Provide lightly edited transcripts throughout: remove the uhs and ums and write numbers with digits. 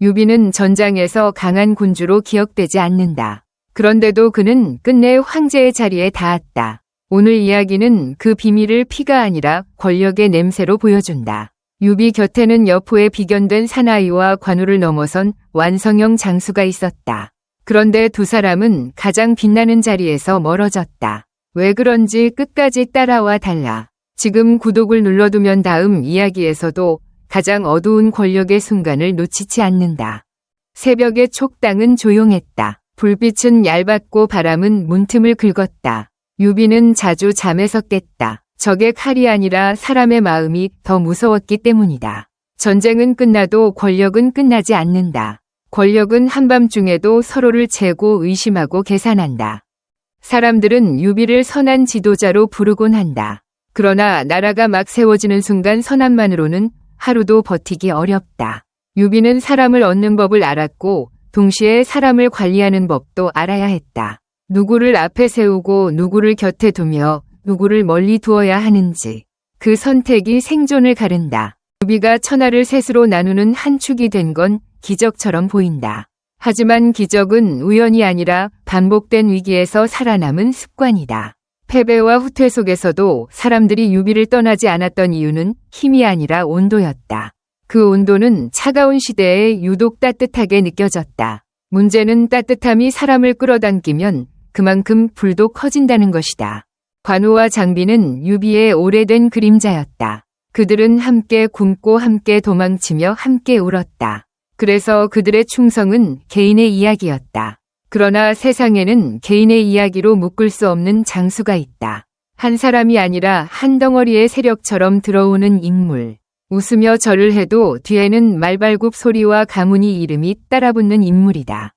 유비는 전장에서 강한 군주로 기억되지 않는다. 그런데도 그는 끝내 황제의 자리에 닿았다. 오늘 이야기는 그 비밀을 피가 아니라 권력의 냄새로 보여준다. 유비 곁에는 여포에 비견된 사나이와 관우를 넘어선 완성형 장수가 있었다. 그런데 두 사람은 가장 빛나는 자리에서 멀어졌다. 왜 그런지 끝까지 따라와 달라. 지금 구독을 눌러두면 다음 이야기에서도 가장 어두운 권력의 순간을 놓치지 않는다. 새벽의 촉당은 조용했다. 불빛은 얇았고 바람은 문틈을 긁었다. 유비는 자주 잠에서 깼다. 적의 칼이 아니라 사람의 마음이 더 무서웠기 때문이다. 전쟁은 끝나도 권력은 끝나지 않는다. 권력은 한밤중에도 서로를 재고 의심하고 계산한다. 사람들은 유비를 선한 지도자로 부르곤 한다. 그러나 나라가 막 세워지는 순간 선함만으로는 하루도 버티기 어렵다. 유비는 사람을 얻는 법을 알았고 동시에 사람을 관리하는 법도 알아야 했다. 누구를 앞에 세우고 누구를 곁에 두며 누구를 멀리 두어야 하는지 그 선택이 생존을 가른다. 유비가 천하를 셋으로 나누는 한 축이 된 건 기적처럼 보인다. 하지만 기적은 우연이 아니라 반복된 위기에서 살아남은 습관이다. 패배와 후퇴 속에서도 사람들이 유비를 떠나지 않았던 이유는 힘이 아니라 온도였다. 그 온도는 차가운 시대에 유독 따뜻하게 느껴졌다. 문제는 따뜻함이 사람을 끌어당기면 그만큼 불도 커진다는 것이다. 관우와 장비는 유비의 오래된 그림자였다. 그들은 함께 굶고 함께 도망치며 함께 울었다. 그래서 그들의 충성은 개인의 이야기였다. 그러나 세상에는 개인의 이야기로 묶을 수 없는 장수가 있다. 한 사람이 아니라 한 덩어리의 세력처럼 들어오는 인물. 웃으며 절을 해도 뒤에는 말발굽 소리와 가문이 이름이 따라붙는 인물이다.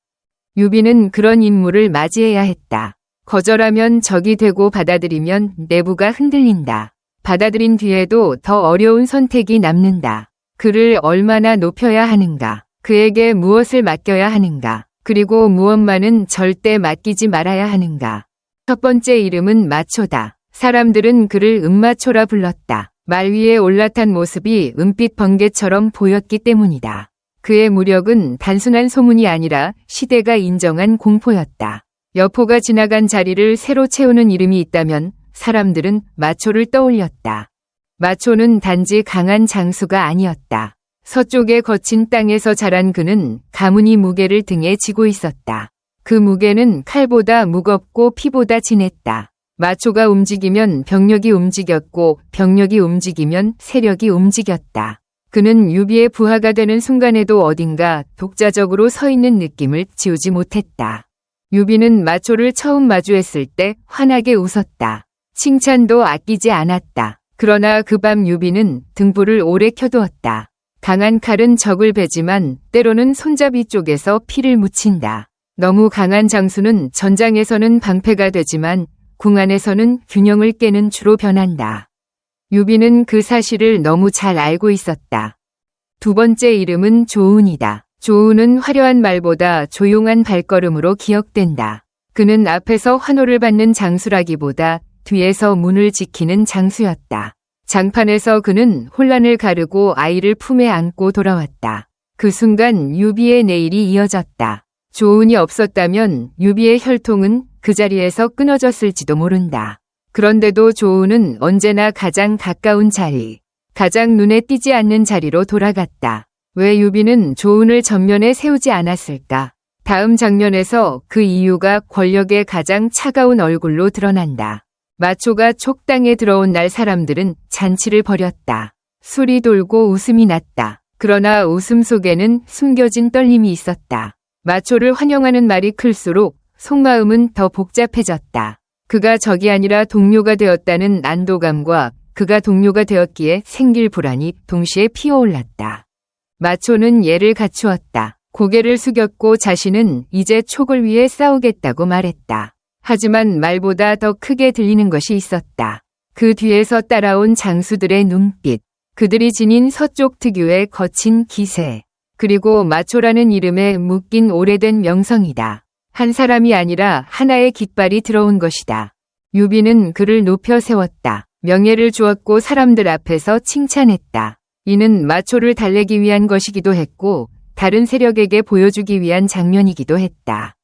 유비는 그런 인물을 맞이해야 했다. 거절하면 적이 되고 받아들이면 내부가 흔들린다. 받아들인 뒤에도 더 어려운 선택이 남는다. 그를 얼마나 높여야 하는가? 그에게 무엇을 맡겨야 하는가? 그리고 무엇만은 절대 맡기지 말아야 하는가? 첫 번째 이름은 마초다. 사람들은 그를 은마초라 불렀다. 말 위에 올라탄 모습이 은빛 번개처럼 보였기 때문이다. 그의 무력은 단순한 소문이 아니라 시대가 인정한 공포였다. 여포가 지나간 자리를 새로 채우는 이름이 있다면 사람들은 마초를 떠올렸다. 마초는 단지 강한 장수가 아니었다. 서쪽의 거친 땅에서 자란 그는 가문이 무게를 등에 지고 있었다. 그 무게는 칼보다 무겁고 피보다 진했다. 마초가 움직이면 병력이 움직였고 병력이 움직이면 세력이 움직였다. 그는 유비의 부하가 되는 순간에도 어딘가 독자적으로 서 있는 느낌을 지우지 못했다. 유비는 마초를 처음 마주했을 때 환하게 웃었다. 칭찬도 아끼지 않았다. 그러나 그 밤 유비는 등불을 오래 켜두었다. 강한 칼은 적을 베지만 때로는 손잡이 쪽에서 피를 묻힌다. 너무 강한 장수는 전장에서는 방패가 되지만 궁 안에서는 균형을 깨는 주로 변한다. 유비는 그 사실을 너무 잘 알고 있었다. 두 번째 이름은 조운이다. 조운은 화려한 말보다 조용한 발걸음으로 기억된다. 그는 앞에서 환호를 받는 장수라기보다 뒤에서 문을 지키는 장수였다. 장판에서 그는 혼란을 가르고 아이를 품에 안고 돌아왔다. 그 순간 유비의 내일이 이어졌다. 조운이 없었다면 유비의 혈통은 그 자리에서 끊어졌을지도 모른다. 그런데도 조운은 언제나 가장 가까운 자리, 가장 눈에 띄지 않는 자리로 돌아갔다. 왜 유비는 조운을 전면에 세우지 않았을까? 다음 장면에서 그 이유가 권력의 가장 차가운 얼굴로 드러난다. 마초가 촉당에 들어온 날 사람들은 잔치를 벌였다. 술이 돌고 웃음이 났다. 그러나 웃음 속에는 숨겨진 떨림이 있었다. 마초를 환영하는 말이 클수록 속마음은 더 복잡해졌다. 그가 적이 아니라 동료가 되었다는 안도감과 그가 동료가 되었기에 생길 불안이 동시에 피어올랐다. 마초는 예를 갖추었다. 고개를 숙였고 자신은 이제 촉을 위해 싸우겠다고 말했다. 하지만 말보다 더 크게 들리는 것이 있었다. 그 뒤에서 따라온 장수들의 눈빛, 그들이 지닌 서쪽 특유의 거친 기세, 그리고 마초라는 이름에 묶인 오래된 명성이다. 한 사람이 아니라 하나의 깃발이 들어온 것이다. 유비는 그를 높여 세웠다. 명예를 주었고 사람들 앞에서 칭찬했다. 이는 마초를 달래기 위한 것이기도 했고 다른 세력에게 보여주기 위한 장면이기도 했다.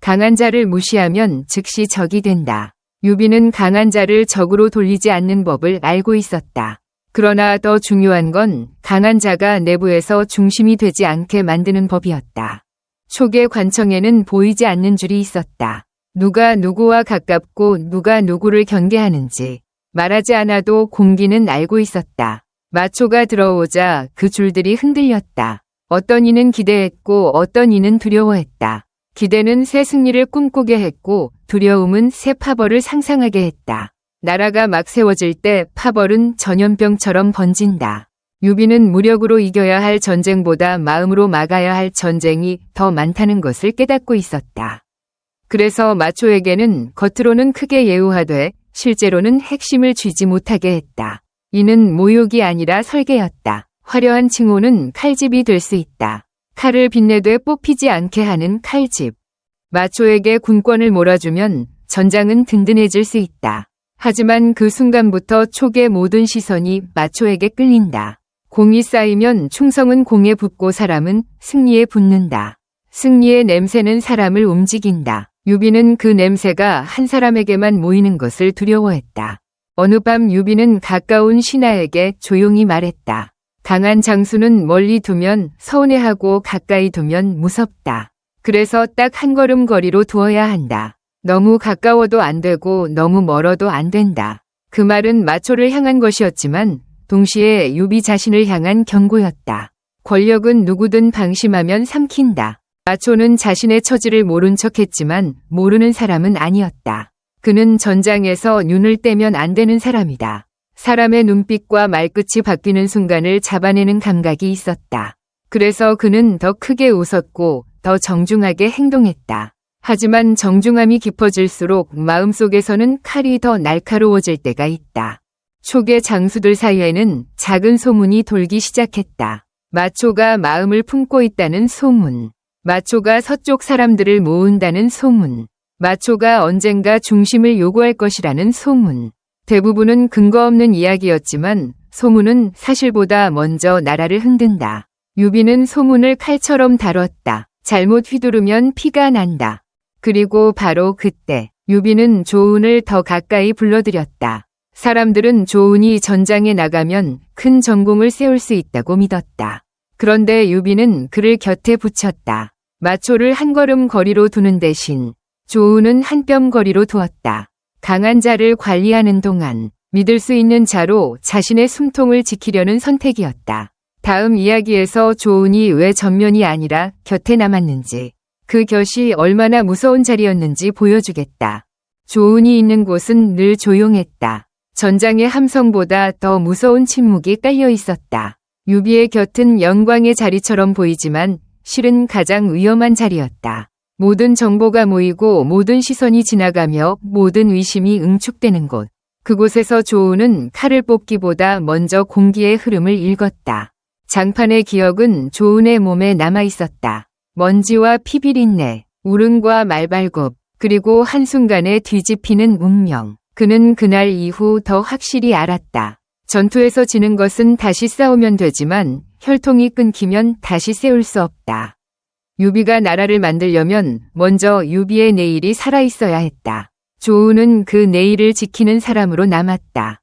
강한 자를 무시하면 즉시 적이 된다. 유비는 강한 자를 적으로 돌리지 않는 법을 알고 있었다. 그러나 더 중요한 건 강한 자가 내부에서 중심이 되지 않게 만드는 법이었다. 촉의 관청에는 보이지 않는 줄이 있었다. 누가 누구와 가깝고 누가 누구를 경계하는지 말하지 않아도 공기는 알고 있었다. 마초가 들어오자 그 줄들이 흔들렸다. 어떤 이는 기대했고 어떤 이는 두려워했다. 기대는 새 승리를 꿈꾸게 했고 두려움은 새 파벌을 상상하게 했다. 나라가 막 세워질 때 파벌은 전염병처럼 번진다. 유비는 무력으로 이겨야 할 전쟁보다 마음으로 막아야 할 전쟁이 더 많다는 것을 깨닫고 있었다. 그래서 마초에게는 겉으로는 크게 예우하되 실제로는 핵심을 쥐지 못하게 했다. 이는 모욕이 아니라 설계였다. 화려한 칭호는 칼집이 될 수 있다. 칼을 빛내되 뽑히지 않게 하는 칼집. 마초에게 군권을 몰아주면 전장은 든든해질 수 있다. 하지만 그 순간부터 촉의 모든 시선이 마초에게 끌린다. 공이 쌓이면 충성은 공에 붙고 사람은 승리에 붙는다. 승리의 냄새는 사람을 움직인다. 유비는 그 냄새가 한 사람에게만 모이는 것을 두려워했다. 어느 밤 유비는 가까운 신하에게 조용히 말했다. 강한 장수는 멀리 두면 서운해하고 가까이 두면 무섭다. 그래서 딱 한 걸음 거리로 두어야 한다. 너무 가까워도 안 되고 너무 멀어도 안 된다. 그 말은 마초를 향한 것이었지만 동시에 유비 자신을 향한 경고였다. 권력은 누구든 방심하면 삼킨다. 마초는 자신의 처지를 모른 척했지만 모르는 사람은 아니었다. 그는 전장에서 눈을 떼면 안 되는 사람이다. 사람의 눈빛과 말끝이 바뀌는 순간을 잡아내는 감각이 있었다. 그래서 그는 더 크게 웃었고 더 정중하게 행동했다. 하지만 정중함이 깊어질수록 마음속에서는 칼이 더 날카로워질 때가 있다. 촉의 장수들 사이에는 작은 소문이 돌기 시작했다. 마초가 마음을 품고 있다는 소문. 마초가 서쪽 사람들을 모은다는 소문. 마초가 언젠가 중심을 요구할 것이라는 소문. 대부분은 근거 없는 이야기였지만 소문은 사실보다 먼저 나라를 흔든다. 유비는 소문을 칼처럼 다뤘다. 잘못 휘두르면 피가 난다. 그리고 바로 그때 유비는 조은을 더 가까이 불러들였다. 사람들은 조은이 전장에 나가면 큰 전공을 세울 수 있다고 믿었다. 그런데 유비는 그를 곁에 붙였다. 마초를 한 걸음 거리로 두는 대신 조은은 한 뼘 거리로 두었다. 강한 자를 관리하는 동안 믿을 수 있는 자로 자신의 숨통을 지키려는 선택이었다. 다음 이야기에서 조은이 왜 전면이 아니라 곁에 남았는지, 그 곁이 얼마나 무서운 자리였는지 보여주겠다. 조은이 있는 곳은 늘 조용했다. 전장의 함성보다 더 무서운 침묵이 깔려 있었다. 유비의 곁은 영광의 자리처럼 보이지만 실은 가장 위험한 자리였다. 모든 정보가 모이고 모든 시선이 지나가며 모든 의심이 응축되는 곳. 그곳에서 조은은 칼을 뽑기보다 먼저 공기의 흐름을 읽었다. 장판의 기억은 조은의 몸에 남아 있었다. 먼지와 피비린내, 울음과 말발굽, 그리고 한순간에 뒤집히는 운명. 그는 그날 이후 더 확실히 알았다. 전투에서 지는 것은 다시 싸우면 되지만 혈통이 끊기면 다시 세울 수 없다. 유비가 나라를 만들려면 먼저 유비의 내일이 살아있어야 했다. 조은은 그 내일을 지키는 사람으로 남았다.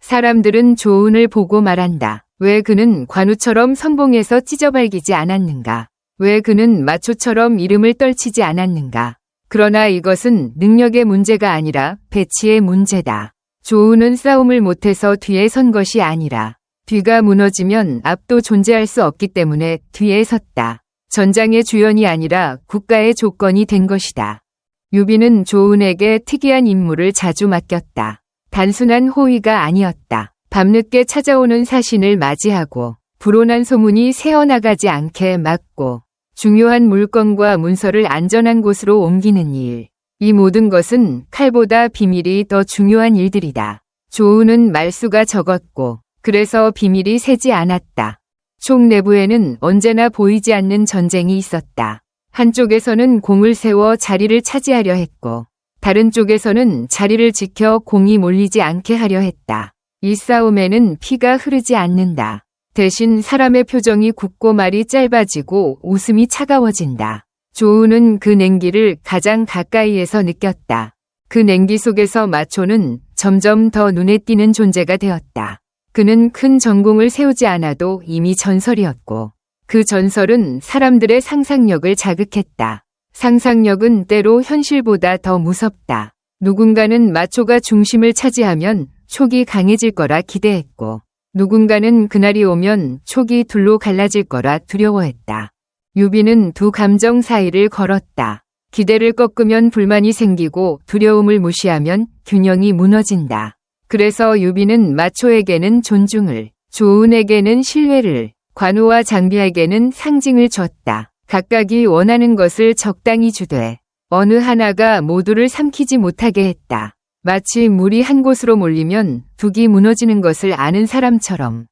사람들은 조은을 보고 말한다. 왜 그는 관우처럼 선봉에서 찢어발기지 않았는가? 왜 그는 마초처럼 이름을 떨치지 않았는가? 그러나 이것은 능력의 문제가 아니라 배치의 문제다. 조은은 싸움을 못해서 뒤에 선 것이 아니라 뒤가 무너지면 앞도 존재할 수 없기 때문에 뒤에 섰다. 전장의 주연이 아니라 국가의 조건이 된 것이다. 유비는 조은에게 특이한 임무를 자주 맡겼다. 단순한 호위가 아니었다. 밤늦게 찾아오는 사신을 맞이하고 불온한 소문이 새어나가지 않게 막고 중요한 물건과 문서를 안전한 곳으로 옮기는 일. 이 모든 것은 칼보다 비밀이 더 중요한 일들이다. 조은은 말수가 적었고 그래서 비밀이 새지 않았다. 총 내부에는 언제나 보이지 않는 전쟁이 있었다. 한쪽에서는 공을 세워 자리를 차지하려 했고 다른 쪽에서는 자리를 지켜 공이 몰리지 않게 하려 했다. 이 싸움에는 피가 흐르지 않는다. 대신 사람의 표정이 굳고 말이 짧아지고 웃음이 차가워진다. 조우는 그 냉기를 가장 가까이에서 느꼈다. 그 냉기 속에서 마초는 점점 더 눈에 띄는 존재가 되었다. 그는 큰 전공을 세우지 않아도 이미 전설이었고 그 전설은 사람들의 상상력을 자극했다. 상상력은 때로 현실보다 더 무섭다. 누군가는 마초가 중심을 차지하면 촉이 강해질 거라 기대했고 누군가는 그날이 오면 촉이 둘로 갈라질 거라 두려워했다. 유비는 두 감정 사이를 걸었다. 기대를 꺾으면 불만이 생기고 두려움을 무시하면 균형이 무너진다. 그래서 유비는 마초에게는 존중을, 조은에게는 신뢰를, 관우와 장비에게는 상징을 줬다. 각각이 원하는 것을 적당히 주되 어느 하나가 모두를 삼키지 못하게 했다. 마치 물이 한 곳으로 몰리면 둑이 무너지는 것을 아는 사람처럼.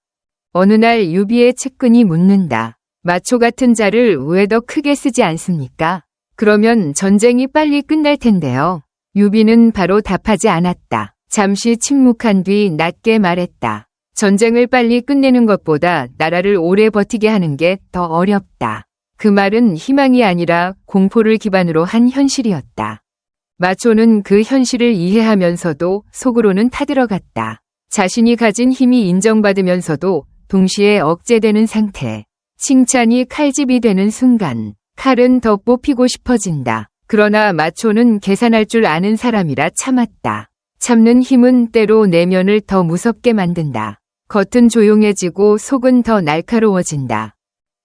어느 날 유비의 측근이 묻는다. 마초 같은 자를 왜 더 크게 쓰지 않습니까? 그러면 전쟁이 빨리 끝날 텐데요. 유비는 바로 답하지 않았다. 잠시 침묵한 뒤 낮게 말했다. 전쟁을 빨리 끝내는 것보다 나라를 오래 버티게 하는 게 더 어렵다. 그 말은 희망이 아니라 공포를 기반으로 한 현실이었다. 마초는 그 현실을 이해하면서도 속으로는 타들어갔다. 자신이 가진 힘이 인정받으면서도 동시에 억제되는 상태. 칭찬이 칼집이 되는 순간 칼은 더 뽑히고 싶어진다. 그러나 마초는 계산할 줄 아는 사람이라 참았다. 참는 힘은 때로 내면을 더 무섭게 만든다. 겉은 조용해지고 속은 더 날카로워진다.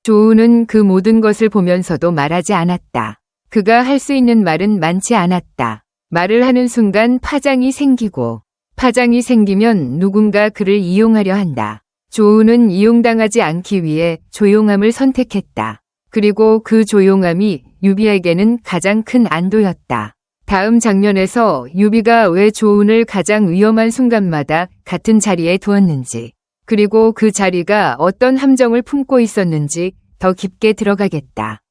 조우는 그 모든 것을 보면서도 말하지 않았다. 그가 할 수 있는 말은 많지 않았다. 말을 하는 순간 파장이 생기고 파장이 생기면 누군가 그를 이용하려 한다. 조우는 이용당하지 않기 위해 조용함을 선택했다. 그리고 그 조용함이 유비에게는 가장 큰 안도였다. 다음 장면에서 유비가 왜 조운을 가장 위험한 순간마다 같은 자리에 두었는지, 그리고 그 자리가 어떤 함정을 품고 있었는지 더 깊게 들어가겠다.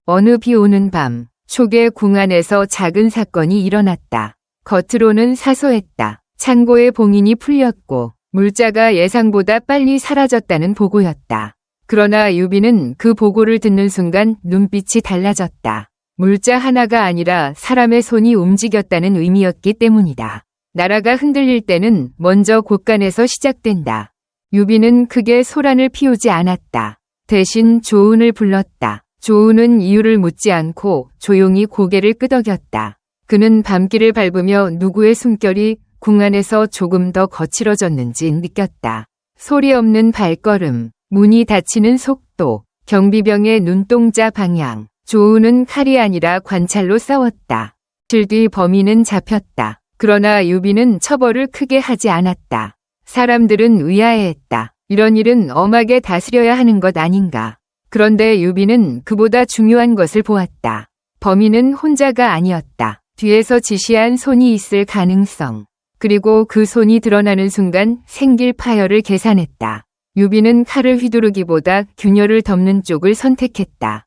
어느 비 오는 밤, 촉의 궁 안에서 작은 사건이 일어났다. 겉으로는 사소했다. 창고의 봉인이 풀렸고 물자가 예상보다 빨리 사라졌다는 보고였다. 그러나 유비는 그 보고를 듣는 순간 눈빛이 달라졌다. 물자 하나가 아니라 사람의 손이 움직였다는 의미였기 때문이다. 나라가 흔들릴 때는 먼저 곳간에서 시작된다. 유비는 크게 소란을 피우지 않았다. 대신 조은을 불렀다. 조은은 이유를 묻지 않고 조용히 고개를 끄덕였다. 그는 밤길을 밟으며 누구의 숨결이 궁 안에서 조금 더 거칠어졌는지 느꼈다. 소리 없는 발걸음, 문이 닫히는 속도, 경비병의 눈동자 방향. 조은은 칼이 아니라 관찰로 싸웠다. 이틀 뒤 범인은 잡혔다. 그러나 유비는 처벌을 크게 하지 않았다. 사람들은 의아해했다. 이런 일은 엄하게 다스려야 하는 것 아닌가. 그런데 유비는 그보다 중요한 것을 보았다. 범인은 혼자가 아니었다. 뒤에서 지시한 손이 있을 가능성. 그리고 그 손이 드러나는 순간 생길 파열을 계산했다. 유비는 칼을 휘두르기보다 균열을 덮는 쪽을 선택했다.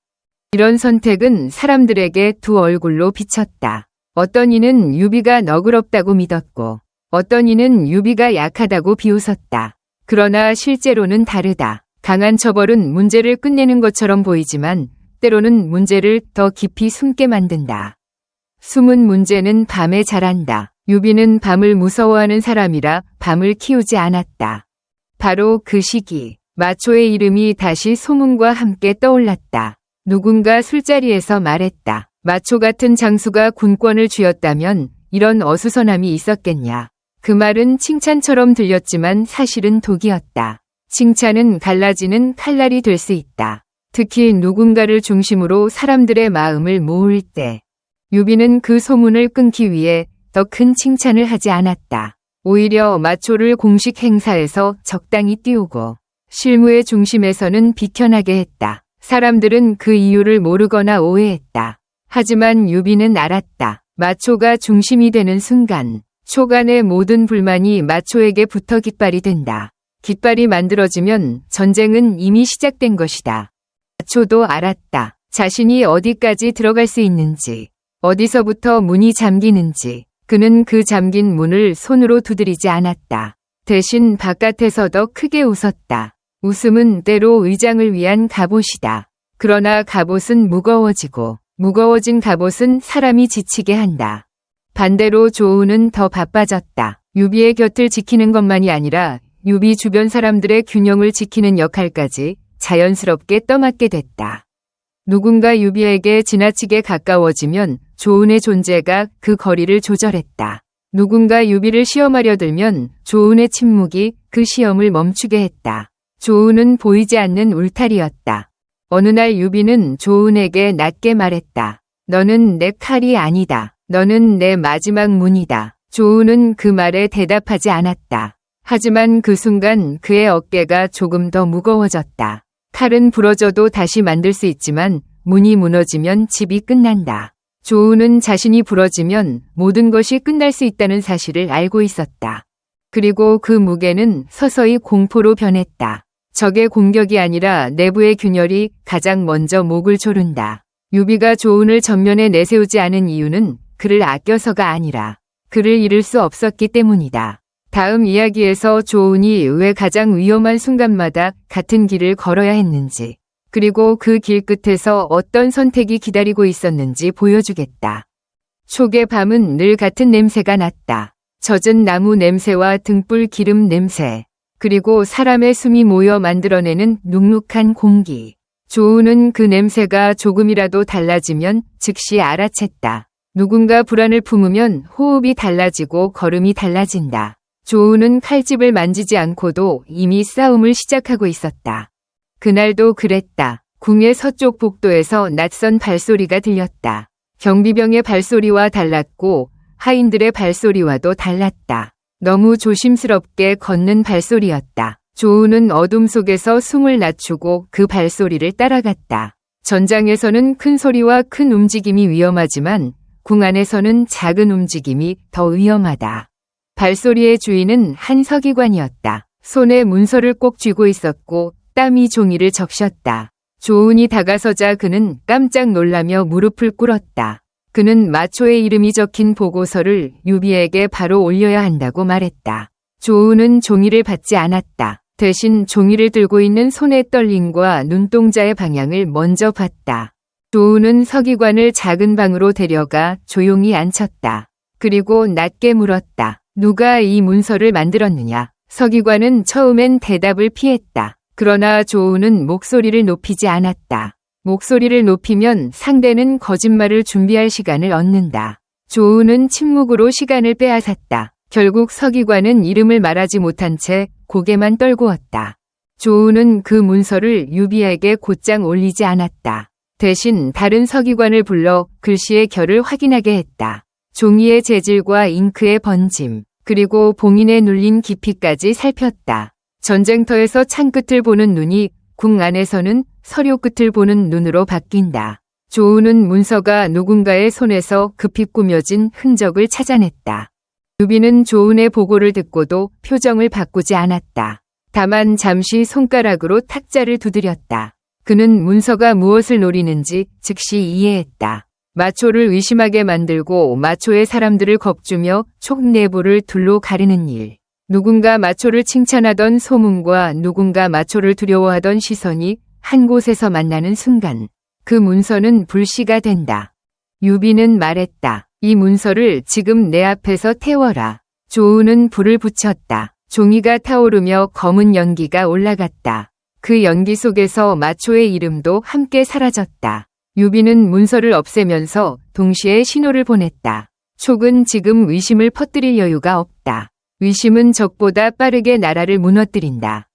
이런 선택은 사람들에게 두 얼굴로 비쳤다. 어떤 이는 유비가 너그럽다고 믿었고 어떤 이는 유비가 약하다고 비웃었다. 그러나 실제로는 다르다. 강한 처벌은 문제를 끝내는 것처럼 보이지만 때로는 문제를 더 깊이 숨게 만든다. 숨은 문제는 밤에 자란다. 유비는 밤을 무서워하는 사람이라 밤을 키우지 않았다. 바로 그 시기, 마초의 이름이 다시 소문과 함께 떠올랐다. 누군가 술자리에서 말했다. 마초 같은 장수가 군권을 쥐었다면 이런 어수선함이 있었겠냐. 그 말은 칭찬처럼 들렸지만 사실은 독이었다. 칭찬은 갈라지는 칼날이 될 수 있다. 특히 누군가를 중심으로 사람들의 마음을 모을 때. 유비는 그 소문을 끊기 위해 더 큰 칭찬을 하지 않았다. 오히려 마초를 공식 행사에서 적당히 띄우고 실무의 중심에서는 비켜나게 했다. 사람들은 그 이유를 모르거나 오해했다. 하지만 유비는 알았다. 마초가 중심이 되는 순간 촉안의 모든 불만이 마초에게 붙어 깃발이 된다. 깃발이 만들어지면 전쟁은 이미 시작된 것이다. 마초도 알았다. 자신이 어디까지 들어갈 수 있는지, 어디서부터 문이 잠기는지. 그는 그 잠긴 문을 손으로 두드리지 않았다. 대신 바깥에서 더 크게 웃었다. 웃음은 때로 의장을 위한 갑옷이다. 그러나 갑옷은 무거워지고 무거워진 갑옷은 사람이 지치게 한다. 반대로 조우는 더 바빠졌다. 유비의 곁을 지키는 것만이 아니라 유비 주변 사람들의 균형을 지키는 역할까지 자연스럽게 떠맡게 됐다. 누군가 유비에게 지나치게 가까워지면 조은의 존재가 그 거리를 조절했다. 누군가 유비를 시험하려 들면 조은의 침묵이 그 시험을 멈추게 했다. 조은은 보이지 않는 울타리였다. 어느 날 유비는 조은에게 낮게 말했다. 너는 내 칼이 아니다. 너는 내 마지막 문이다. 조은은 그 말에 대답하지 않았다. 하지만 그 순간 그의 어깨가 조금 더 무거워졌다. 칼은 부러져도 다시 만들 수 있지만 문이 무너지면 집이 끝난다. 조은은 자신이 부러지면 모든 것이 끝날 수 있다는 사실을 알고 있었다. 그리고 그 무게는 서서히 공포로 변했다. 적의 공격이 아니라 내부의 균열이 가장 먼저 목을 조른다. 유비가 조은을 전면에 내세우지 않은 이유는 그를 아껴서가 아니라 그를 잃을 수 없었기 때문이다. 다음 이야기에서 조은이 왜 가장 위험한 순간마다 같은 길을 걸어야 했는지, 그리고 그 길 끝에서 어떤 선택이 기다리고 있었는지 보여주겠다. 촉의 밤은 늘 같은 냄새가 났다. 젖은 나무 냄새와 등불 기름 냄새, 그리고 사람의 숨이 모여 만들어내는 눅눅한 공기. 조은은 그 냄새가 조금이라도 달라지면 즉시 알아챘다. 누군가 불안을 품으면 호흡이 달라지고 걸음이 달라진다. 조은은 칼집을 만지지 않고도 이미 싸움을 시작하고 있었다. 그날도 그랬다. 궁의 서쪽 복도에서 낯선 발소리가 들렸다. 경비병의 발소리와 달랐고 하인들의 발소리와도 달랐다. 너무 조심스럽게 걷는 발소리였다. 조은은 어둠 속에서 숨을 낮추고 그 발소리를 따라갔다. 전장에서는 큰 소리와 큰 움직임이 위험하지만 궁 안에서는 작은 움직임이 더 위험하다. 발소리의 주인은 한 서기관이었다. 손에 문서를 꼭 쥐고 있었고 땀이 종이를 적셨다. 조은이 다가서자 그는 깜짝 놀라며 무릎을 꿇었다. 그는 마초의 이름이 적힌 보고서를 유비에게 바로 올려야 한다고 말했다. 조은은 종이를 받지 않았다. 대신 종이를 들고 있는 손의 떨림과 눈동자의 방향을 먼저 봤다. 조은은 서기관을 작은 방으로 데려가 조용히 앉혔다. 그리고 낮게 물었다. 누가 이 문서를 만들었느냐? 서기관은 처음엔 대답을 피했다. 그러나 조은은 목소리를 높이지 않았다. 목소리를 높이면 상대는 거짓말을 준비할 시간을 얻는다. 조은은 침묵으로 시간을 빼앗았다. 결국 서기관은 이름을 말하지 못한 채 고개만 떨구었다. 조은은 그 문서를 유비에게 곧장 올리지 않았다. 대신 다른 서기관을 불러 글씨의 결을 확인하게 했다. 종이의 재질과 잉크의 번짐, 그리고 봉인에 눌린 깊이까지 살폈다. 전쟁터에서 창 끝을 보는 눈이 궁 안에서는 서류 끝을 보는 눈으로 바뀐다. 조은은 문서가 누군가의 손에서 급히 꾸며진 흔적을 찾아냈다. 유비는 조은의 보고를 듣고도 표정을 바꾸지 않았다. 다만 잠시 손가락으로 탁자를 두드렸다. 그는 문서가 무엇을 노리는지 즉시 이해했다. 마초를 의심하게 만들고 마초의 사람들을 겁주며 촉 내부를 둘로 가리는 일. 누군가 마초를 칭찬하던 소문과 누군가 마초를 두려워하던 시선이 한 곳에서 만나는 순간 그 문서는 불씨가 된다. 유비는 말했다. 이 문서를 지금 내 앞에서 태워라. 조은은 불을 붙였다. 종이가 타오르며 검은 연기가 올라갔다. 그 연기 속에서 마초의 이름도 함께 사라졌다. 유비는 문서를 없애면서 동시에 신호를 보냈다. 촉은 지금 의심을 퍼뜨릴 여유가 없다. 의심은 적보다 빠르게 나라를 무너뜨린다.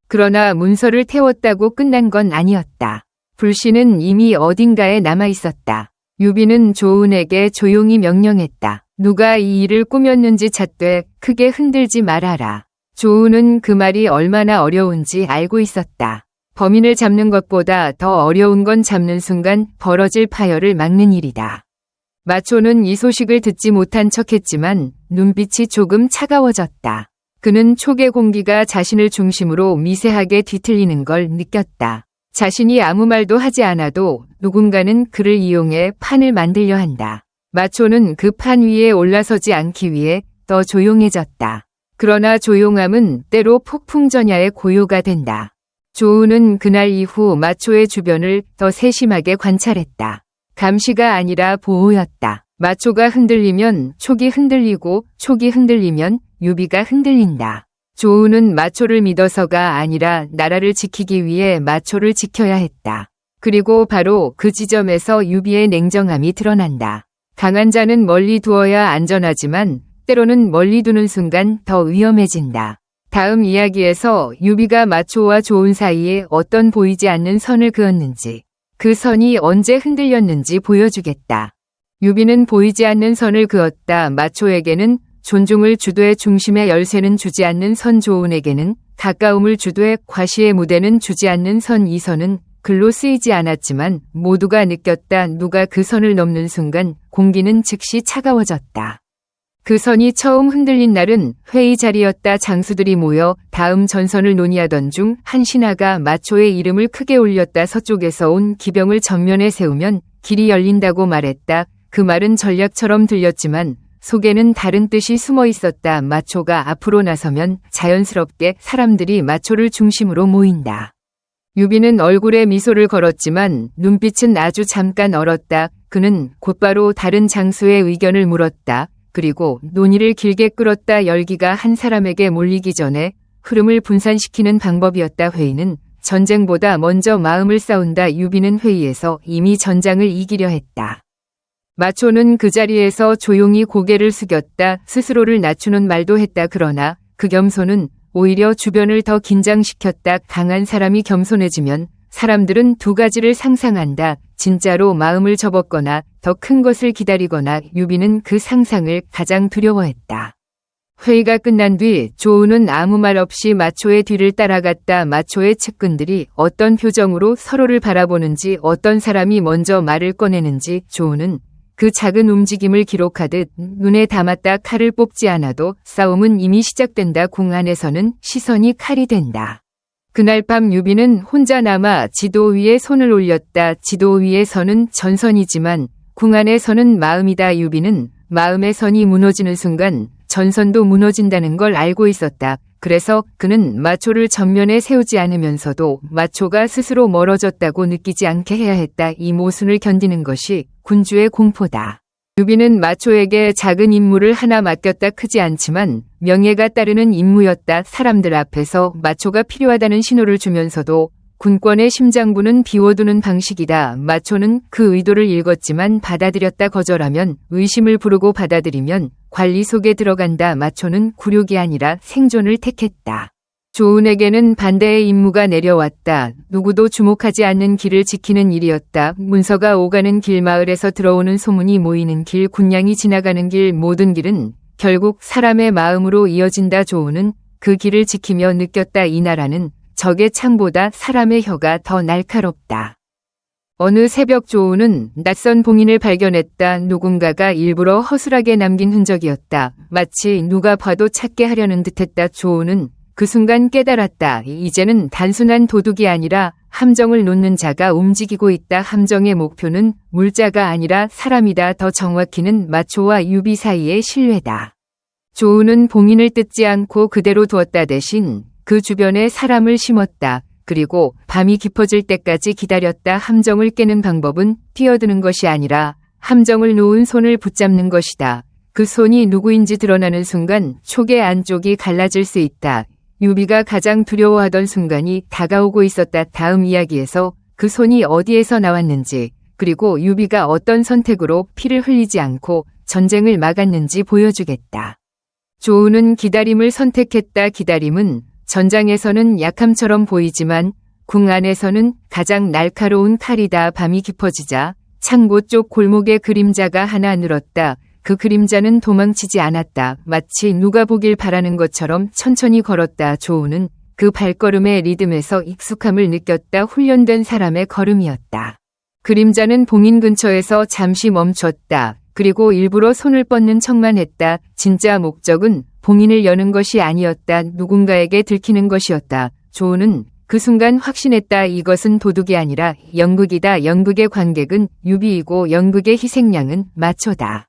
그러나 문서를 태웠다고 끝난 건 아니었다. 불씨는 이미 어딘가에 남아 있었다. 유비는 조은에게 조용히 명령했다. 누가 이 일을 꾸몄는지 찾되 크게 흔들지 말아라. 조은은 그 말이 얼마나 어려운지 알고 있었다. 범인을 잡는 것보다 더 어려운 건 잡는 순간 벌어질 파열을 막는 일이다. 마초는 이 소식을 듣지 못한 척했지만 눈빛이 조금 차가워졌다. 그는 촉의 공기가 자신을 중심으로 미세하게 뒤틀리는 걸 느꼈다. 자신이 아무 말도 하지 않아도 누군가는 그를 이용해 판을 만들려 한다. 마초는 그 판 위에 올라서지 않기 위해 더 조용해졌다. 그러나 조용함은 때로 폭풍전야의 고요가 된다. 조우는 그날 이후 마초의 주변을 더 세심하게 관찰했다. 감시가 아니라 보호였다. 마초가 흔들리면 촉이 흔들리고 촉이 흔들리면 유비가 흔들린다. 조우는 마초를 믿어서가 아니라 나라를 지키기 위해 마초를 지켜야 했다. 그리고 바로 그 지점에서 유비의 냉정함이 드러난다. 강한 자는 멀리 두어야 안전하지만 때로는 멀리 두는 순간 더 위험해진다. 다음 이야기에서 유비가 마초와 조운 사이에 어떤 보이지 않는 선을 그었는지, 그 선이 언제 흔들렸는지 보여주겠다. 유비는 보이지 않는 선을 그었다. 마초에게는 존중을 주되 중심의 열쇠는 주지 않는 선, 조운에게는 가까움을 주되 과시의 무대는 주지 않는 선. 이 선은 글로 쓰이지 않았지만 모두가 느꼈다. 누가 그 선을 넘는 순간 공기는 즉시 차가워졌다. 그 선이 처음 흔들린 날은 회의 자리였다. 장수들이 모여 다음 전선을 논의하던 중 한 신하가 마초의 이름을 크게 올렸다. 서쪽에서 온 기병을 정면에 세우면 길이 열린다고 말했다. 그 말은 전략처럼 들렸지만 속에는 다른 뜻이 숨어 있었다. 마초가 앞으로 나서면 자연스럽게 사람들이 마초를 중심으로 모인다. 유비는 얼굴에 미소를 걸었지만 눈빛은 아주 잠깐 얼었다. 그는 곧바로 다른 장수의 의견을 물었다. 그리고 논의를 길게 끌었다. 열기가 한 사람에게 몰리기 전에 흐름을 분산시키는 방법이었다. 회의는 전쟁보다 먼저 마음을 싸운다. 유비는 회의에서 이미 전장을 이기려 했다. 마초는 그 자리에서 조용히 고개를 숙였다. 스스로를 낮추는 말도 했다. 그러나 그 겸손은 오히려 주변을 더 긴장시켰다. 강한 사람이 겸손해지면 사람들은 두 가지를 상상한다. 진짜로 마음을 접었거나 더 큰 것을 기다리거나. 유비는 그 상상을 가장 두려워했다. 회의가 끝난 뒤 조우는 아무 말 없이 마초의 뒤를 따라갔다. 마초의 측근들이 어떤 표정으로 서로를 바라보는지, 어떤 사람이 먼저 말을 꺼내는지 조우는 그 작은 움직임을 기록하듯 눈에 담았다. 칼을 뽑지 않아도 싸움은 이미 시작된다. 궁 안에서는 시선이 칼이 된다. 그날 밤 유비는 혼자 남아 지도 위에 손을 올렸다. 지도 위에 선은 전선이지만 궁 안에 선은 마음이다. 유비는 마음의 선이 무너지는 순간 전선도 무너진다는 걸 알고 있었다. 그래서 그는 마초를 전면에 세우지 않으면서도 마초가 스스로 멀어졌다고 느끼지 않게 해야 했다. 이 모순을 견디는 것이 군주의 공포다. 유비는 마초에게 작은 임무를 하나 맡겼다. 크지 않지만 명예가 따르는 임무였다. 사람들 앞에서 마초가 필요하다는 신호를 주면서도 군권의 심장부는 비워두는 방식이다. 마초는 그 의도를 읽었지만 받아들였다. 거절하면 의심을 부르고 받아들이면 관리 속에 들어간다. 마초는 굴욕이 아니라 생존을 택했다. 조운에게는 반대의 임무가 내려왔다. 누구도 주목하지 않는 길을 지키는 일이었다. 문서가 오가는 길, 마을에서 들어오는 소문이 모이는 길, 군량이 지나가는 길, 모든 길은 결국 사람의 마음으로 이어진다. 조운은 그 길을 지키며 느꼈다. 이 나라는 적의 창보다 사람의 혀가 더 날카롭다. 어느 새벽 조우는 낯선 봉인을 발견했다. 누군가가 일부러 허술하게 남긴 흔적이었다. 마치 누가 봐도 찾게 하려는 듯했다. 조우는 그 순간 깨달았다. 이제는 단순한 도둑이 아니라 함정을 놓는 자가 움직이고 있다. 함정의 목표는 물자가 아니라 사람이다. 더 정확히는 마초와 유비 사이의 신뢰다. 조우는 봉인을 뜯지 않고 그대로 두었다. 대신 그 주변에 사람을 심었다. 그리고 밤이 깊어질 때까지 기다렸다. 함정을 깨는 방법은 뛰어드는 것이 아니라 함정을 놓은 손을 붙잡는 것이다. 그 손이 누구인지 드러나는 순간 촉의 안쪽이 갈라질 수 있다. 유비가 가장 두려워하던 순간이 다가오고 있었다. 다음 이야기에서 그 손이 어디에서 나왔는지, 그리고 유비가 어떤 선택으로 피를 흘리지 않고 전쟁을 막았는지 보여주겠다. 조우는 기다림을 선택했다. 기다림은 전장에서는 약함처럼 보이지만 궁 안에서는 가장 날카로운 칼이다. 밤이 깊어지자 창고 쪽 골목에 그림자가 하나 늘었다. 그 그림자는 도망치지 않았다. 마치 누가 보길 바라는 것처럼 천천히 걸었다. 조우는 그 발걸음의 리듬에서 익숙함을 느꼈다. 훈련된 사람의 걸음이었다. 그림자는 봉인 근처에서 잠시 멈췄다. 그리고 일부러 손을 뻗는 척만 했다. 진짜 목적은 봉인을 여는 것이 아니었다. 누군가에게 들키는 것이었다. 조우는 그 순간 확신했다. 이것은 도둑이 아니라 연극이다. 연극의 관객은 유비이고 연극의 희생양은 마초다.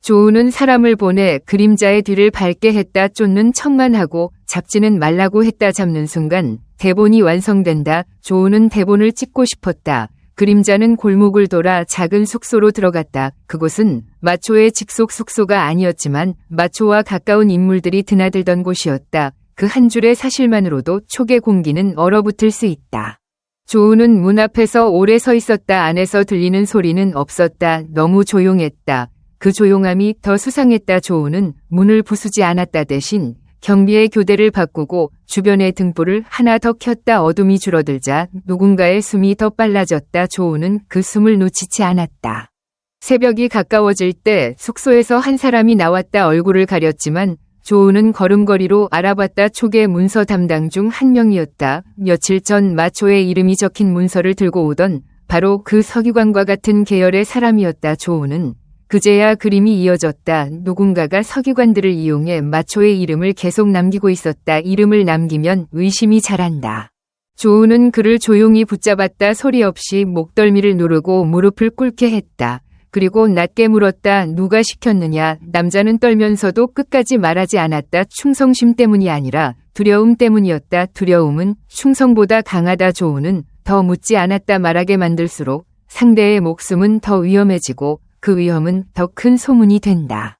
조우는 사람을 보내 그림자의 뒤를 밟게 했다. 쫓는 척만 하고 잡지는 말라고 했다. 잡는 순간 대본이 완성된다. 조우는 대본을 찍고 싶었다. 그림자는 골목을 돌아 작은 숙소로 들어갔다. 그곳은 마초의 직속 숙소가 아니었지만 마초와 가까운 인물들이 드나들던 곳이었다. 그 한 줄의 사실만으로도 촉의 공기는 얼어붙을 수 있다. 조우는 문 앞에서 오래 서 있었다. 안에서 들리는 소리는 없었다. 너무 조용했다. 그 조용함이 더 수상했다. 조우는 문을 부수지 않았다. 대신 경비의 교대를 바꾸고 주변의 등불을 하나 더 켰다. 어둠이 줄어들자 누군가의 숨이 더 빨라졌다. 조우는 그 숨을 놓치지 않았다. 새벽이 가까워질 때 숙소에서 한 사람이 나왔다. 얼굴을 가렸지만 조우는 걸음걸이로 알아봤다. 촉의 문서 담당 중 한 명이었다. 며칠 전 마초의 이름이 적힌 문서를 들고 오던 바로 그 서기관과 같은 계열의 사람이었다. 조우는 그제야 그림이 이어졌다. 누군가가 서기관들을 이용해 마초의 이름을 계속 남기고 있었다. 이름을 남기면 의심이 자란다. 조우는 그를 조용히 붙잡았다. 소리 없이 목덜미를 누르고 무릎을 꿇게 했다. 그리고 낮게 물었다. 누가 시켰느냐? 남자는 떨면서도 끝까지 말하지 않았다. 충성심 때문이 아니라 두려움 때문이었다. 두려움은 충성보다 강하다. 조우는 더 묻지 않았다. 말하게 만들수록 상대의 목숨은 더 위험해지고 그 위험은 더 큰 소문이 된다.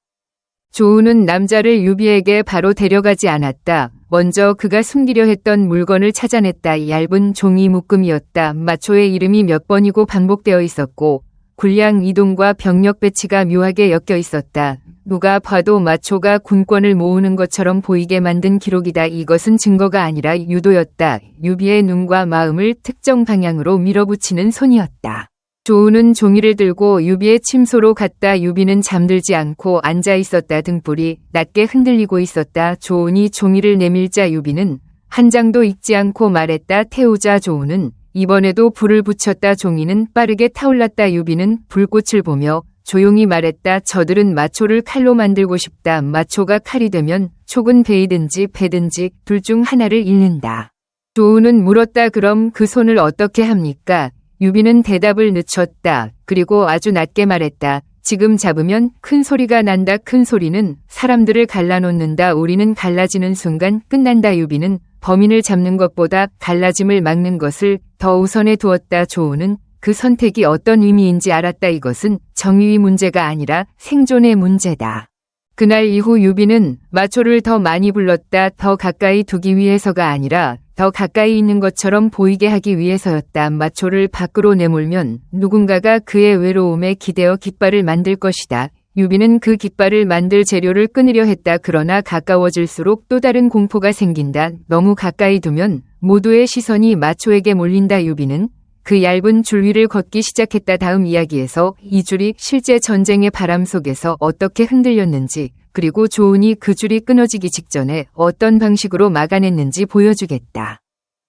조우는 남자를 유비에게 바로 데려가지 않았다. 먼저 그가 숨기려 했던 물건을 찾아냈다. 얇은 종이 묶음이었다. 마초의 이름이 몇 번이고 반복되어 있었고 군량 이동과 병력 배치가 묘하게 엮여 있었다. 누가 봐도 마초가 군권을 모으는 것처럼 보이게 만든 기록이다. 이것은 증거가 아니라 유도였다. 유비의 눈과 마음을 특정 방향으로 밀어붙이는 손이었다. 조우는 종이를 들고 유비의 침소로 갔다. 유비는 잠들지 않고 앉아 있었다. 등불이 낮게 흔들리고 있었다. 조우니 종이를 내밀자 유비는 한 장도 읽지 않고 말했다. 태우자. 조우는 이번에도 불을 붙였다. 종이는 빠르게 타올랐다. 유비는 불꽃을 보며 조용히 말했다. 저들은 마초를 칼로 만들고 싶다. 마초가 칼이 되면 촉은 베이든지 패든지 둘 중 하나를 잃는다. 조우는 물었다. 그럼 그 손을 어떻게 합니까? 유비는 대답을 늦췄다. 그리고 아주 낮게 말했다. 지금 잡으면 큰 소리가 난다. 큰 소리는 사람들을 갈라놓는다. 우리는 갈라지는 순간 끝난다. 유비는 범인을 잡는 것보다 갈라짐을 막는 것을 더 우선해 두었다. 조우는 그 선택이 어떤 의미인지 알았다. 이것은 정의의 문제가 아니라 생존의 문제다. 그날 이후 유비는 마초를 더 많이 불렀다. 더 가까이 두기 위해서가 아니라 더 가까이 있는 것처럼 보이게 하기 위해서였다. 마초를 밖으로 내몰면 누군가가 그의 외로움에 기대어 깃발을 만들 것이다. 유비는 그 깃발을 만들 재료를 끊으려 했다. 그러나 가까워질수록 또 다른 공포가 생긴다. 너무 가까이 두면 모두의 시선이 마초에게 몰린다. 유비는 그 얇은 줄 위를 걷기 시작했다. 다음 이야기에서 이 줄이 실제 전쟁의 바람 속에서 어떻게 흔들렸는지 그리고 조우니 그 줄이 끊어지기 직전에 어떤 방식으로 막아냈는지 보여주겠다.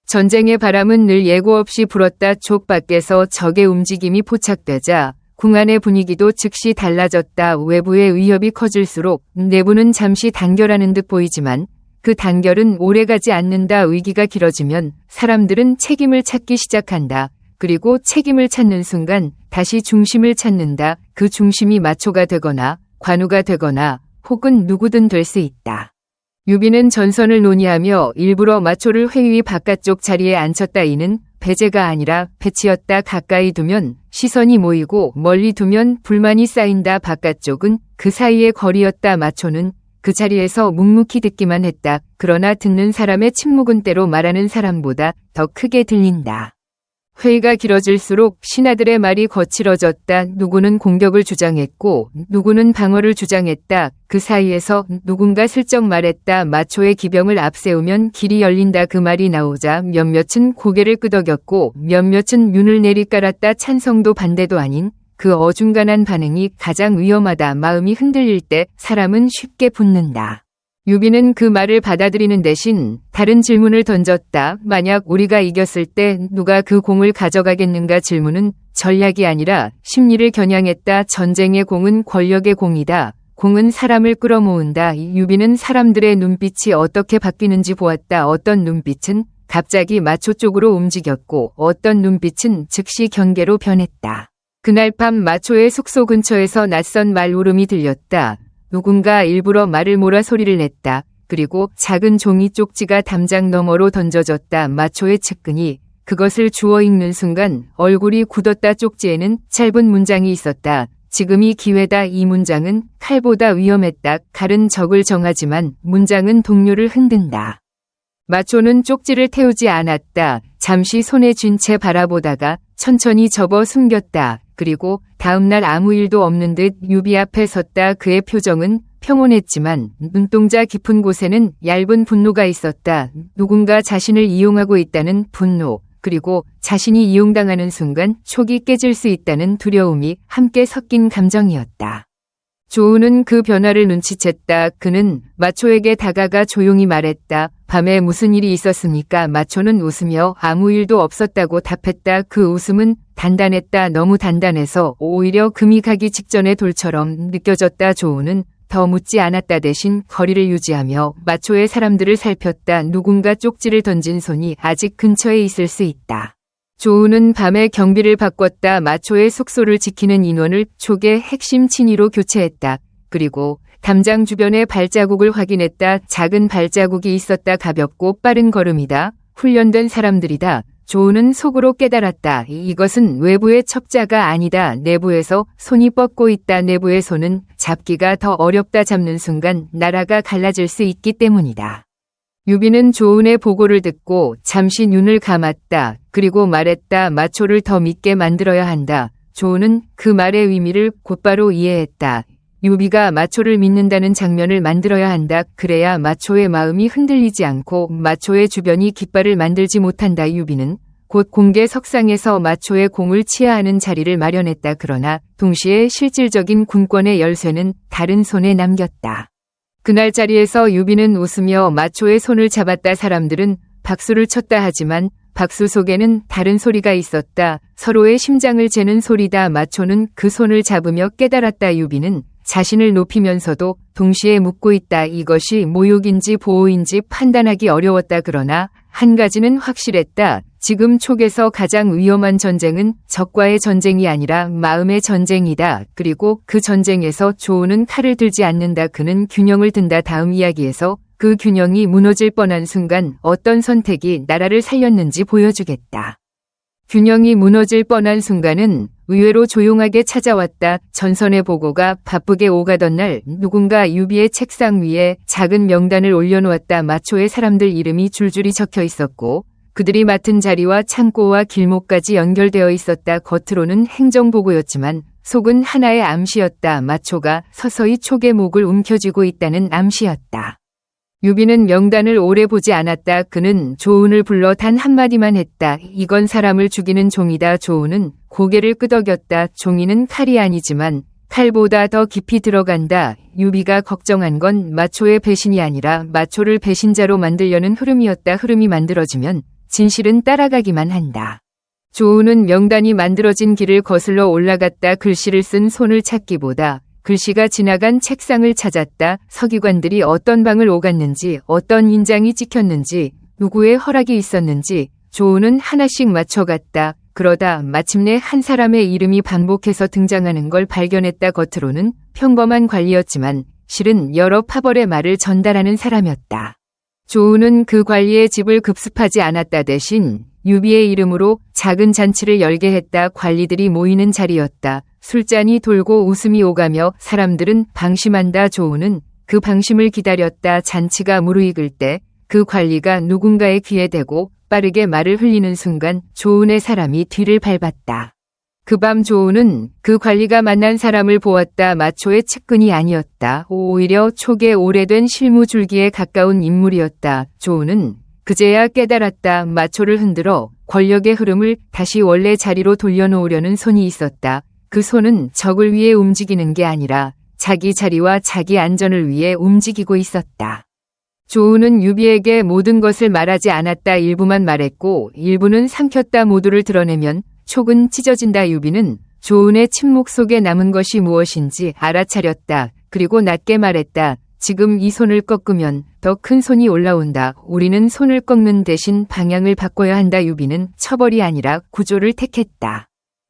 전쟁의 바람은 늘 예고 없이 불었다. 촉 밖에서 적의 움직임이 포착되자 궁 안의 분위기도 즉시 달라졌다. 외부의 위협이 커질수록 내부는 잠시 단결하는 듯 보이지만 그 단결은 오래가지 않는다. 위기가 길어지면 사람들은 책임을 찾기 시작한다. 그리고 책임을 찾는 순간 다시 중심을 찾는다. 그 중심이 마초가 되거나 관우가 되거나 혹은 누구든 될 수 있다. 유비는 전선을 논의하며 일부러 마초를 회의 바깥쪽 자리에 앉혔다. 이는 배제가 아니라 배치였다. 가까이 두면 시선이 모이고 멀리 두면 불만이 쌓인다. 바깥쪽은 그 사이의 거리였다. 마초는 그 자리에서 묵묵히 듣기만 했다. 그러나 듣는 사람의 침묵은 때로 말하는 사람보다 더 크게 들린다. 회의가 길어질수록 신하들의 말이 거칠어졌다. 누구는 공격을 주장했고 누구는 방어를 주장했다. 그 사이에서 누군가 슬쩍 말했다. 마초의 기병을 앞세우면 길이 열린다. 그 말이 나오자 몇몇은 고개를 끄덕였고 몇몇은 눈을 내리깔았다. 찬성도 반대도 아닌 그 어중간한 반응이 가장 위험하다. 마음이 흔들릴 때 사람은 쉽게 붙는다. 유비는 그 말을 받아들이는 대신 다른 질문을 던졌다. 만약 우리가 이겼을 때 누가 그 공을 가져가겠는가? 질문은 전략이 아니라 심리를 겨냥했다. 전쟁의 공은 권력의 공이다. 공은 사람을 끌어모은다. 유비는 사람들의 눈빛이 어떻게 바뀌는지 보았다. 어떤 눈빛은 갑자기 마초 쪽으로 움직였고 어떤 눈빛은 즉시 경계로 변했다. 그날 밤 마초의 숙소 근처에서 낯선 말울음이 들렸다. 누군가 일부러 말을 몰아 소리를 냈다. 그리고 작은 종이 쪽지가 담장 너머로 던져졌다. 마초의 측근이 그것을 주워 읽는 순간 얼굴이 굳었다. 쪽지에는 짧은 문장이 있었다. 지금이 기회다. 이 문장은 칼보다 위험했다. 칼은 적을 정하지만 문장은 동료를 흔든다. 마초는 쪽지를 태우지 않았다. 잠시 손에 쥔 채 바라보다가 천천히 접어 숨겼다. 그리고 다음날 아무 일도 없는 듯 유비 앞에 섰다. 그의 표정은 평온했지만 눈동자 깊은 곳에는 얇은 분노가 있었다. 누군가 자신을 이용하고 있다는 분노, 그리고 자신이 이용당하는 순간 촉이 깨질 수 있다는 두려움이 함께 섞인 감정이었다. 조우는 그 변화를 눈치챘다. 그는 마초에게 다가가 조용히 말했다. 밤에 무슨 일이 있었습니까? 마초는 웃으며 아무 일도 없었다고 답했다. 그 웃음은 단단했다. 너무 단단해서 오히려 금이 가기 직전의 돌처럼 느껴졌다. 조우는 더 묻지 않았다. 대신 거리를 유지하며 마초의 사람들을 살폈다. 누군가 쪽지를 던진 손이 아직 근처에 있을 수 있다. 조우는 밤에 경비를 바꿨다. 마초의 숙소를 지키는 인원을 촉의 핵심 친위로 교체했다. 그리고 담장 주변의 발자국을 확인했다. 작은 발자국이 있었다. 가볍고 빠른 걸음이다. 훈련된 사람들이다. 조우는 속으로 깨달았다. 이것은 외부의 척자가 아니다. 내부에서 손이 뻗고 있다. 내부의 손은 잡기가 더 어렵다. 잡는 순간 나라가 갈라질 수 있기 때문이다. 유비는 조은의 보고를 듣고 잠시 눈을 감았다. 그리고 말했다. 마초를 더 믿게 만들어야 한다. 조은은 그 말의 의미를 곧바로 이해했다. 유비가 마초를 믿는다는 장면을 만들어야 한다. 그래야 마초의 마음이 흔들리지 않고 마초의 주변이 깃발을 만들지 못한다. 유비는 곧 공개 석상에서 마초의 공을 치하하는 자리를 마련했다. 그러나 동시에 실질적인 군권의 열쇠는 다른 손에 남겼다. 그날 자리에서 유비는 웃으며 마초의 손을 잡았다. 사람들은 박수를 쳤다. 하지만 박수 속에는 다른 소리가 있었다. 서로의 심장을 재는 소리다. 마초는 그 손을 잡으며 깨달았다. 유비는 자신을 높이면서도 동시에 묻고 있다. 이것이 모욕인지 보호인지 판단하기 어려웠다. 그러나 한 가지는 확실했다. 지금 촉에서 가장 위험한 전쟁은 적과의 전쟁이 아니라 마음의 전쟁이다. 그리고 그 전쟁에서 조우는 칼을 들지 않는다. 그는 균형을 든다. 다음 이야기에서 그 균형이 무너질 뻔한 순간 어떤 선택이 나라를 살렸는지 보여주겠다. 균형이 무너질 뻔한 순간은 의외로 조용하게 찾아왔다. 전선의 보고가 바쁘게 오가던 날 누군가 유비의 책상 위에 작은 명단을 올려놓았다. 마초의 사람들 이름이 줄줄이 적혀 있었고 그들이 맡은 자리와 창고와 길목까지 연결되어 있었다. 겉으로는 행정보고였지만 속은 하나의 암시였다. 마초가 서서히 촉의 목을 움켜쥐고 있다는 암시였다. 유비는 명단을 오래 보지 않았다. 그는 조은을 불러 단 한마디만 했다. 이건 사람을 죽이는 종이다. 조은은 고개를 끄덕였다. 종이는 칼이 아니지만 칼보다 더 깊이 들어간다. 유비가 걱정한 건 마초의 배신이 아니라 마초를 배신자로 만들려는 흐름이었다. 흐름이 만들어지면 진실은 따라가기만 한다. 조은은 명단이 만들어진 길을 거슬러 올라갔다. 글씨를 쓴 손을 찾기보다 글씨가 지나간 책상을 찾았다. 서기관들이 어떤 방을 오갔는지, 어떤 인장이 찍혔는지, 누구의 허락이 있었는지 조은은 하나씩 맞춰갔다. 그러다 마침내 한 사람의 이름이 반복해서 등장하는 걸 발견했다. 겉으로는 평범한 관리였지만 실은 여러 파벌의 말을 전달하는 사람이었다. 조은은 그 관리의 집을 급습하지 않았다. 대신 유비의 이름으로 작은 잔치를 열게 했다. 관리들이 모이는 자리였다. 술잔이 돌고 웃음이 오가며 사람들은 방심한다. 조은은 그 방심을 기다렸다. 잔치가 무르익을 때 그 관리가 누군가의 귀에 대고 빠르게 말을 흘리는 순간 조은의 사람이 뒤를 밟았다. 그 밤 조은은 그 관리가 만난 사람을 보았다. 마초의 측근이 아니었다. 오히려 촉의 오래된 실무줄기에 가까운 인물이었다. 조은은 그제야 깨달았다. 마초를 흔들어 권력의 흐름을 다시 원래 자리로 돌려놓으려는 손이 있었다. 그 손은 적을 위해 움직이는 게 아니라 자기 자리와 자기 안전을 위해 움직이고 있었다. 조은은 유비에게 모든 것을 말하지 않았다. 일부만 말했고 일부는 삼켰다. 모두를 드러내면 촉은 찢어진다. 유비는 조은의 침묵 속에 남은 것이 무엇인지 알아차렸다. 그리고 낮게 말했다. 지금 이 손을 꺾으면 더 큰 손이 올라온다. 우리는 손을 꺾는 대신 방향을 바꿔야 한다. 유비는 처벌이 아니라 구조를 택했다.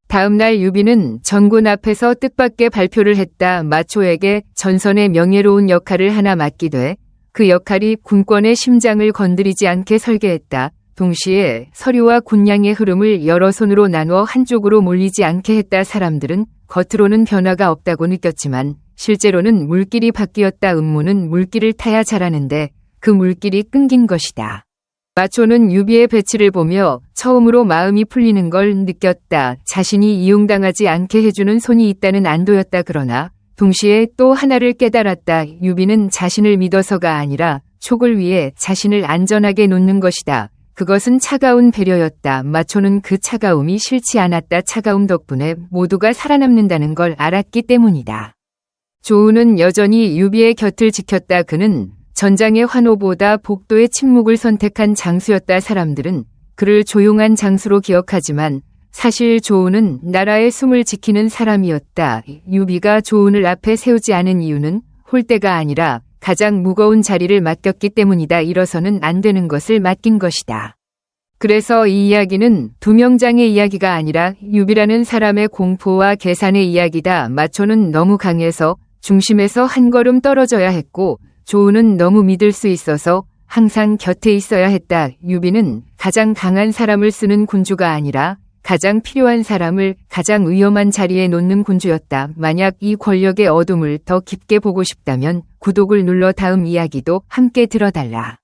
다음 날 유비는 전군 앞에서 뜻밖의 발표를 했다. 마초에게 전선의 명예로운 역할을 하나 맡기되 그 역할이 군권의 심장을 건드리지 않게 설계했다. 동시에 서류와 군량의 흐름을 여러 손으로 나누어 한쪽으로 몰리지 않게 했다. 사람들은 겉으로는 변화가 없다고 느꼈지만 실제로는 물길이 바뀌었다. 음모는 물길을 타야 자라는데 그 물길이 끊긴 것이다. 마초는 유비의 배치를 보며 처음으로 마음이 풀리는 걸 느꼈다. 자신이 이용당하지 않게 해주는 손이 있다는 안도였다. 그러나 동시에 또 하나를 깨달았다. 유비는 자신을 믿어서가 아니라 촉을 위해 자신을 안전하게 놓는 것이다. 그것은 차가운 배려였다. 마초는 그 차가움이 싫지 않았다. 차가움 덕분에 모두가 살아남는다는 걸 알았기 때문이다. 조우는 여전히 유비의 곁을 지켰다. 그는 전장의 환호보다 복도의 침묵을 선택한 장수였다. 사람들은 그를 조용한 장수로 기억하지만 사실 조우는 나라의 숨을 지키는 사람이었다. 유비가 조우를 앞에 세우지 않은 이유는 홀대가 아니라 가장 무거운 자리를 맡겼기 때문이다. 일어서는 안 되는 것을 맡긴 것이다. 그래서 이 이야기는 두 명장의 이야기가 아니라 유비라는 사람의 공포와 계산의 이야기다. 마초는 너무 강해서 중심에서 한 걸음 떨어져야 했고 조우는 너무 믿을 수 있어서 항상 곁에 있어야 했다. 유비는 가장 강한 사람을 쓰는 군주가 아니라 가장 필요한 사람을 가장 위험한 자리에 놓는 군주였다. 만약 이 권력의 어둠을 더 깊게 보고 싶다면 구독을 눌러 다음 이야기도 함께 들어달라.